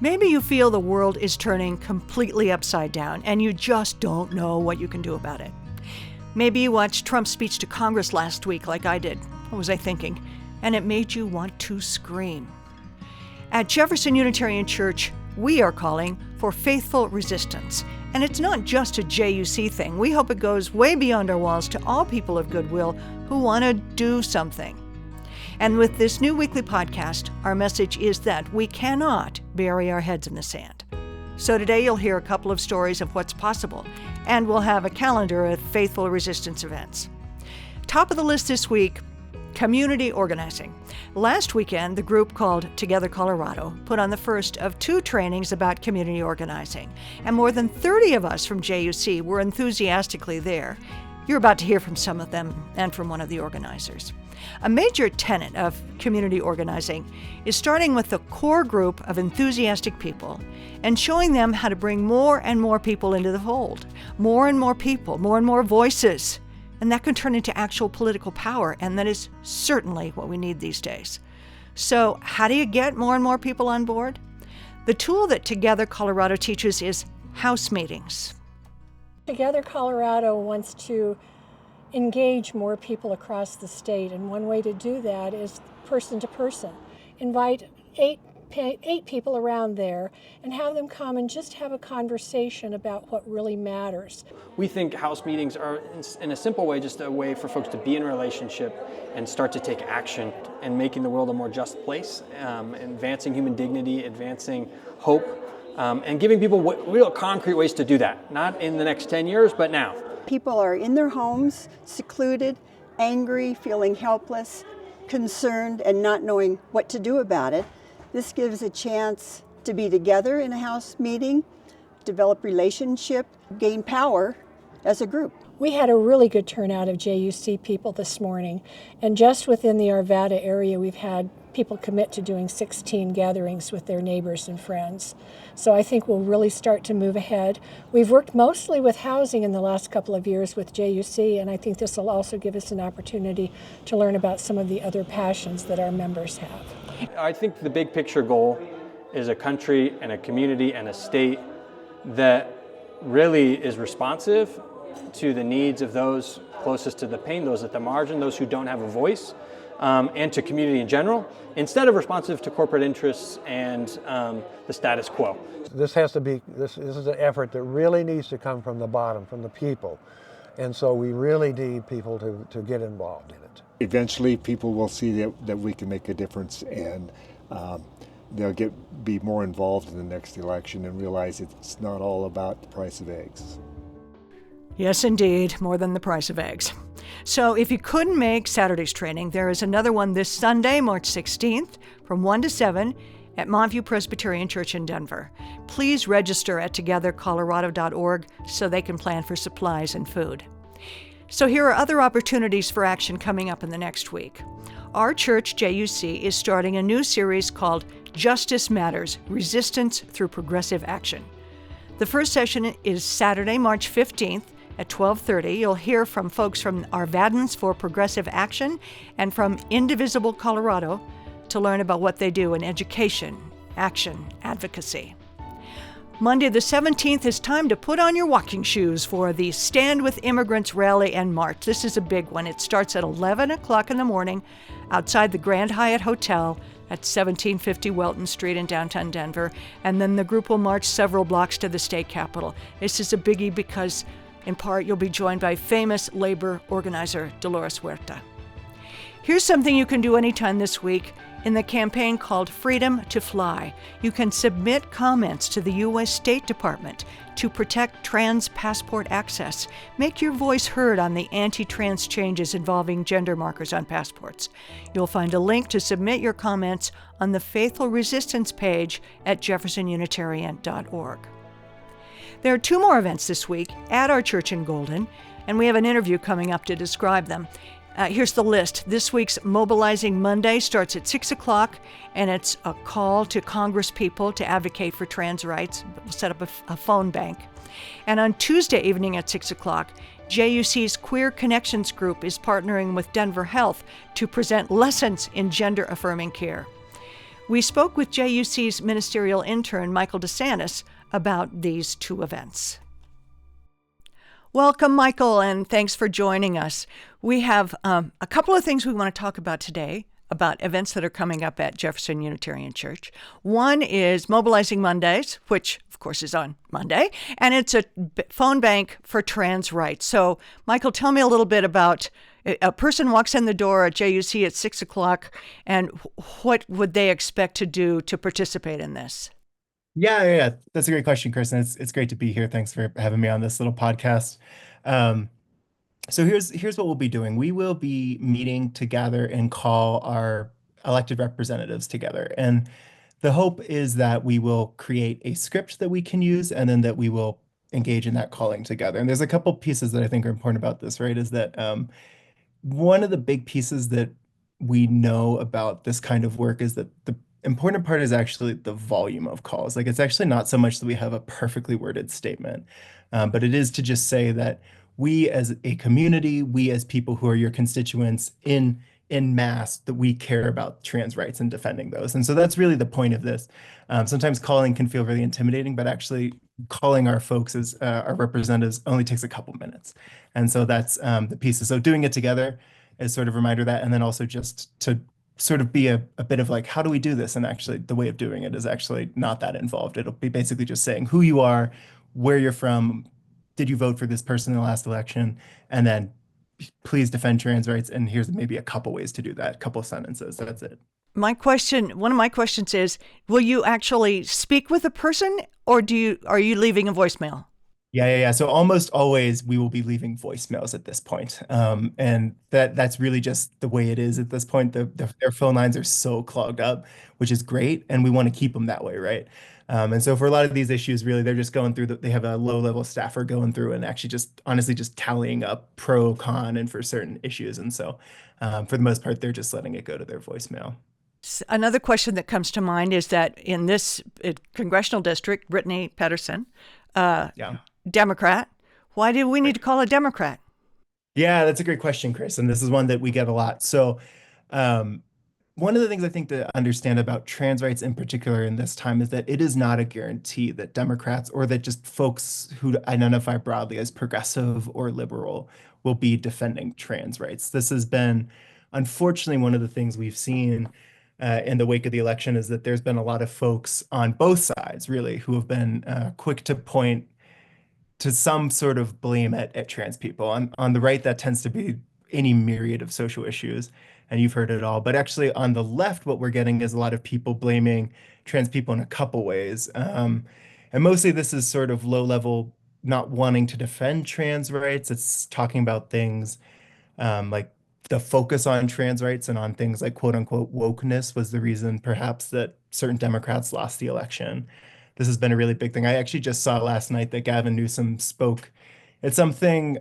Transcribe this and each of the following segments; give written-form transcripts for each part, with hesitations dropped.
Maybe you feel the world is turning completely upside down and you just don't know what you can do about it. Maybe you watched Trump's speech to Congress last week like I did. What was I thinking? And it made you want to scream. At Jefferson Unitarian Church, we are calling for faithful resistance. And it's not just a JUC thing. We hope it goes way beyond our walls to all people of goodwill who want to do something. And with this new weekly podcast, our message is that we cannot bury our heads in the sand. So today you'll hear a couple of stories of what's possible, and we'll have a calendar of faithful resistance events. Top of the list this week, community organizing. Last weekend, the group called Together Colorado put on the first of 2 trainings about community organizing, and more than 30 of us from JUC were enthusiastically there. You're about to hear from some of them and from one of the organizers. A major tenet of community organizing is starting with a core group of enthusiastic people and showing them how to bring more and more people into the fold. More and more people, more and more voices. And that can turn into actual political power, and that is certainly what we need these days. So how do you get more and more people on board? The tool that Together Colorado teaches is house meetings. Together Colorado wants to engage more people across the state, and one way to do that is person to person. Invite eight people around there and have them come and just have a conversation about what really matters. We think house meetings are, in a simple way, just a way for folks to be in a relationship and start to take action and making the world a more just place, advancing human dignity, advancing hope, and giving people real concrete ways to do that. Not in the next 10 years, but now. People are in their homes, secluded, angry, feeling helpless, concerned, and not knowing what to do about it. This gives a chance to be together in a house meeting, develop relationship, gain power as a group. We had a really good turnout of JUC people this morning, and just within the Arvada area, we've had people commit to doing 16 gatherings with their neighbors and friends. So I think we'll really start to move ahead. We've worked mostly with housing in the last couple of years with JUC, and I think this will also give us an opportunity to learn about some of the other passions that our members have. I think the big picture goal is a country and a community and a state that really is responsive to the needs of those closest to the pain, those at the margin, those who don't have a voice, and to community in general, instead of responsive to corporate interests and the status quo. This is an effort that really needs to come from the bottom, from the people. And so we really need people to get involved in it. Eventually people will see that we can make a difference, and they'll be more involved in the next election and realize it's not all about the price of eggs. Yes, indeed, more than the price of eggs. So if you couldn't make Saturday's training, there is another one this Sunday, March 16th, from 1 to 7 at Montview Presbyterian Church in Denver. Please register at togethercolorado.org so they can plan for supplies and food. So here are other opportunities for action coming up in the next week. Our church, JUC, is starting a new series called Justice Matters: Resistance Through Progressive Action. The first session is Saturday, March 15th at 12:30. You'll hear from folks from Arvadans for Progressive Action and from Indivisible Colorado to learn about what they do in education, action, advocacy. Monday the 17th is time to put on your walking shoes for the Stand With Immigrants Rally and March. This is a big one. It starts at 11 o'clock in the morning outside the Grand Hyatt Hotel at 1750 Welton Street in downtown Denver, and then the group will march several blocks to the state capitol. This is a biggie because, in part, you'll be joined by famous labor organizer Dolores Huerta. Here's something you can do anytime this week. In the campaign called Freedom to Fly, you can submit comments to the U.S. State Department to protect trans passport access. Make your voice heard on the anti-trans changes involving gender markers on passports. You'll find a link to submit your comments on the Faithful Resistance page at jeffersonunitarian.org. There are 2 more events this week at our church in Golden, and we have an interview coming up to describe them. Here's the list. This week's Mobilizing Monday starts at 6 o'clock, and it's a call to Congress people to advocate for trans rights. We'll set up a phone bank. And on Tuesday evening at 6 o'clock, JUC's Queer Connections group is partnering with Denver Health to present lessons in gender-affirming care. We spoke with JUC's ministerial intern, Michael DeSantis, about these two events. Welcome, Michael, and thanks for joining us. We have a couple of things we want to talk about today, about events that are coming up at Jefferson Unitarian Church. One is Mobilizing Mondays, which of course is on Monday, and it's a phone bank for trans rights. So, Michael, tell me a little bit about a person walks in the door at JUC at 6 o'clock, and what would they expect to do to participate in this? Yeah. That's a great question, Chris. And it's great to be here. Thanks for having me on this little podcast. So here's what we'll be doing. We will be meeting to gather and call our elected representatives together. And the hope is that we will create a script that we can use, and then that we will engage in that calling together. And there's a couple pieces that I think are important about this, right? Is that one of the big pieces that we know about this kind of work is that the important part is actually the volume of calls. Like, it's actually not so much that we have a perfectly worded statement, but it is to just say that we as a community, we as people who are your constituents in mass, that we care about trans rights and defending those. And so that's really the point of this. Sometimes calling can feel really intimidating, but actually calling our folks as our representatives only takes a couple minutes. And so that's the pieces. So doing it together is sort of a reminder of that. And then also just to sort of be a bit of like, how do we do this? And actually the way of doing it is actually not that involved. It'll be basically just saying who you are, where you're from, did you vote for this person in the last election, and then please defend trans rights. And here's maybe a couple ways to do that, a couple of sentences. That's it. One of my questions is, will you actually speak with a person, or are you leaving a voicemail? Yeah. So almost always we will be leaving voicemails at this point. And that's really just the way it is at this point. Their phone lines are so clogged up, which is great. And we want to keep them that way, right? And so for a lot of these issues, really, they're just going through, they have a low-level staffer going through and actually just honestly just tallying up pro, con, and for certain issues. And so for the most part, they're just letting it go to their voicemail. Another question that comes to mind is that in this congressional district, Brittany Pedersen, Democrat, why do we need to call a Democrat? Yeah, that's a great question, Chris. And this is one that we get a lot. So one of the things I think to understand about trans rights in particular in this time is that it is not a guarantee that Democrats or that just folks who identify broadly as progressive or liberal will be defending trans rights. This has been, unfortunately, one of the things we've seen in the wake of the election is that there's been a lot of folks on both sides, really, who have been quick to point to some sort of blame at trans people. On the right, that tends to be any myriad of social issues, and you've heard it all. But actually, on the left, what we're getting is a lot of people blaming trans people in a couple ways. And mostly this is sort of low level, not wanting to defend trans rights. It's talking about things like the focus on trans rights and on things like quote unquote wokeness was the reason perhaps that certain Democrats lost the election. This has been a really big thing. I actually just saw last night that Gavin Newsom spoke at something,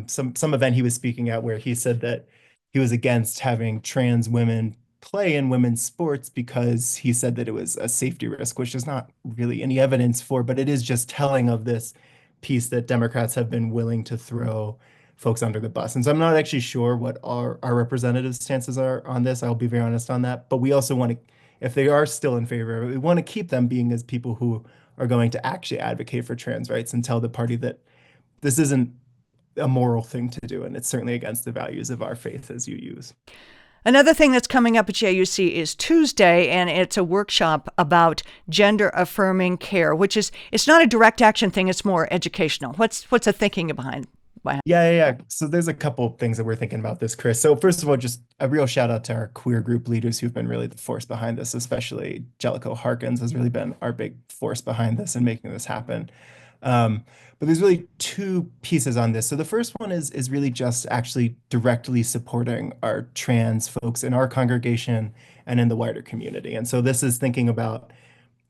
some event he was speaking at, where he said that he was against having trans women play in women's sports because he said that it was a safety risk, which is not really any evidence for, but it is just telling of this piece that Democrats have been willing to throw folks under the bus. And so I'm not actually sure what our representatives' stances are on this. I'll be very honest on that. But we also want to, if they are still in favor of it, we want to keep them being as people who are going to actually advocate for trans rights and tell the party that this isn't a moral thing to do, and it's certainly against the values of our faith as you use. Another thing that's coming up at JUC is Tuesday, and it's a workshop about gender affirming care, which is, it's not a direct action thing, it's more educational. What's the thinking behind? Yeah. So there's a couple of things that we're thinking about this, Chris. So first of all, just a real shout out to our queer group leaders who've been really the force behind this, especially Jellicoe Harkins has really been our big force behind this and making this happen. But there's really two pieces on this. So the first one is really just actually directly supporting our trans folks in our congregation and in the wider community. And so this is thinking about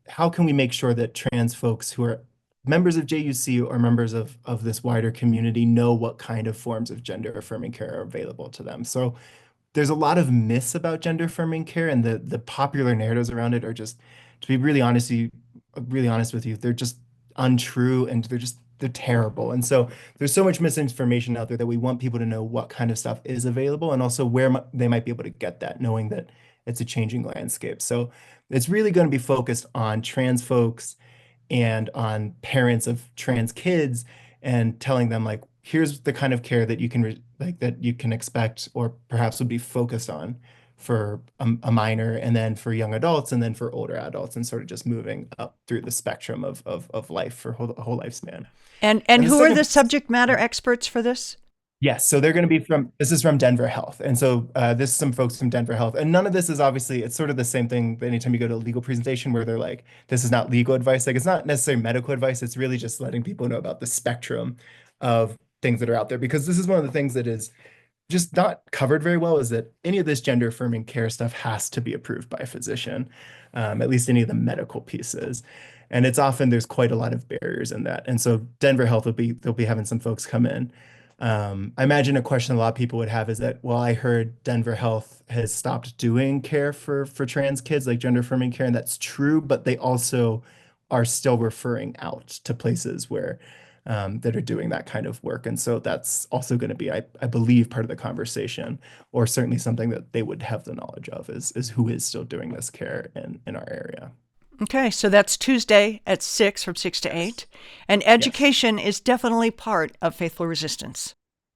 how can we make sure that trans folks who are members of JUC or members of this wider community know what kind of forms of gender affirming care are available to them. So there's a lot of myths about gender affirming care, and the popular narratives around it are just, to be really honest with you, they're just untrue, and they're terrible. And so there's so much misinformation out there that we want people to know what kind of stuff is available and also where they might be able to get that, knowing that it's a changing landscape. So It's really going to be focused on trans folks and on parents of trans kids and telling them like, here's the kind of care that you can that you can expect or perhaps would be focused on for a minor, and then for young adults, and then for older adults, and sort of just moving up through the spectrum of life for a whole lifespan. And the who are second the subject matter experts for this? Yes, so they're going to be this is from Denver Health. And so this is some folks from Denver Health. And none of this is obviously, it's sort of the same thing anytime you go to a legal presentation where they're like, this is not legal advice. Like, it's not necessarily medical advice. It's really just letting people know about the spectrum of things that are out there. Because this is one of the things that is just not covered very well, is that any of this gender affirming care stuff has to be approved by a physician, at least any of the medical pieces. And it's often, there's quite a lot of barriers in that. And so Denver Health they'll be having some folks come in. I imagine a question a lot of people would have is that, well, I heard Denver Health has stopped doing care for trans kids, like gender affirming care, and that's true, but they also are still referring out to places where that are doing that kind of work. And so that's also going to be, I believe, part of the conversation, or certainly something that they would have the knowledge of is who is still doing this care in our area. Okay, so that's Tuesday at 6 from 6 to 8. And education is definitely part of Faithful Resistance.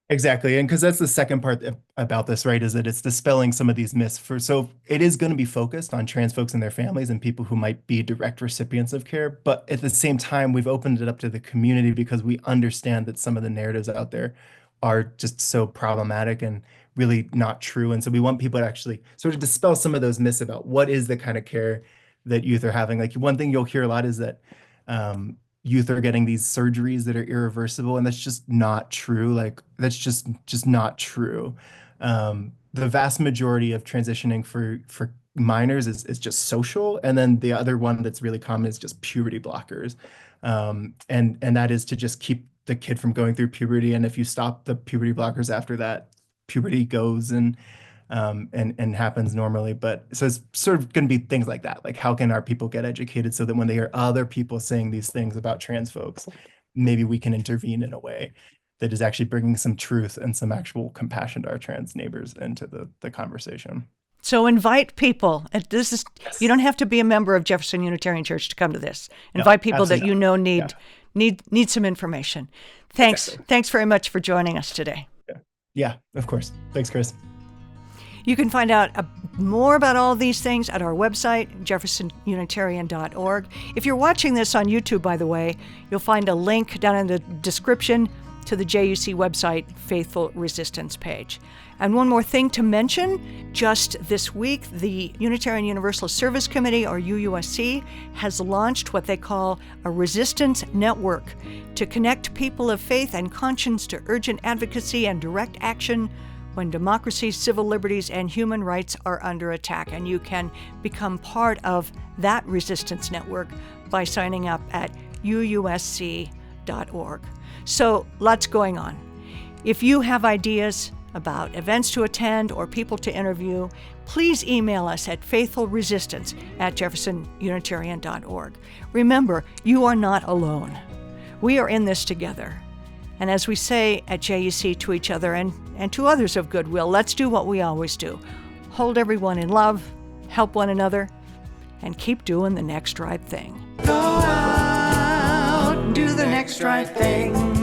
Exactly. And because that's the second part about this, right, is that it's dispelling some of these myths. So it is going to be focused on trans folks and their families and people who might be direct recipients of care. But at the same time, we've opened it up to the community because we understand that some of the narratives out there are just so problematic and really not true. And so we want people to actually sort of dispel some of those myths about what is the kind of care that youth are having. Like, one thing you'll hear a lot is that youth are getting these surgeries that are irreversible, and that's just not true. Like, that's just not true. The vast majority of transitioning for minors is just social, and then the other one that's really common is just puberty blockers, and that is to just keep the kid from going through puberty. And if you stop the puberty blockers after that, puberty goes and happens normally. But so it's sort of going to be things like that. Like, how can our people get educated so that when they hear other people saying these things about trans folks, maybe we can intervene in a way that is actually bringing some truth and some actual compassion to our trans neighbors into the conversation. So invite people. This is You don't have to be a member of Jefferson Unitarian Church to come to this. Invite people that you know need some information. Thanks. Exactly. Thanks very much for joining us today. Yeah, of course. Thanks, Chris. You can find out more about all these things at our website, jeffersonunitarian.org. If you're watching this on YouTube, by the way, you'll find a link down in the description to the JUC website, Faithful Resistance page. And one more thing to mention, just this week, the Unitarian Universal Service Committee, or UUSC, has launched what they call a resistance network to connect people of faith and conscience to urgent advocacy and direct action when democracy, civil liberties, and human rights are under attack. And you can become part of that resistance network by signing up at uusc.org. So lots going on. If you have ideas about events to attend or people to interview, please email us at faithfulresistance@jeffersonunitarian.org. Remember, you are not alone. We are in this together. And as we say at JUC to each other and to others of goodwill, let's do what we always do. Hold everyone in love, help one another, and keep doing the next right thing. Go out and do the next right thing.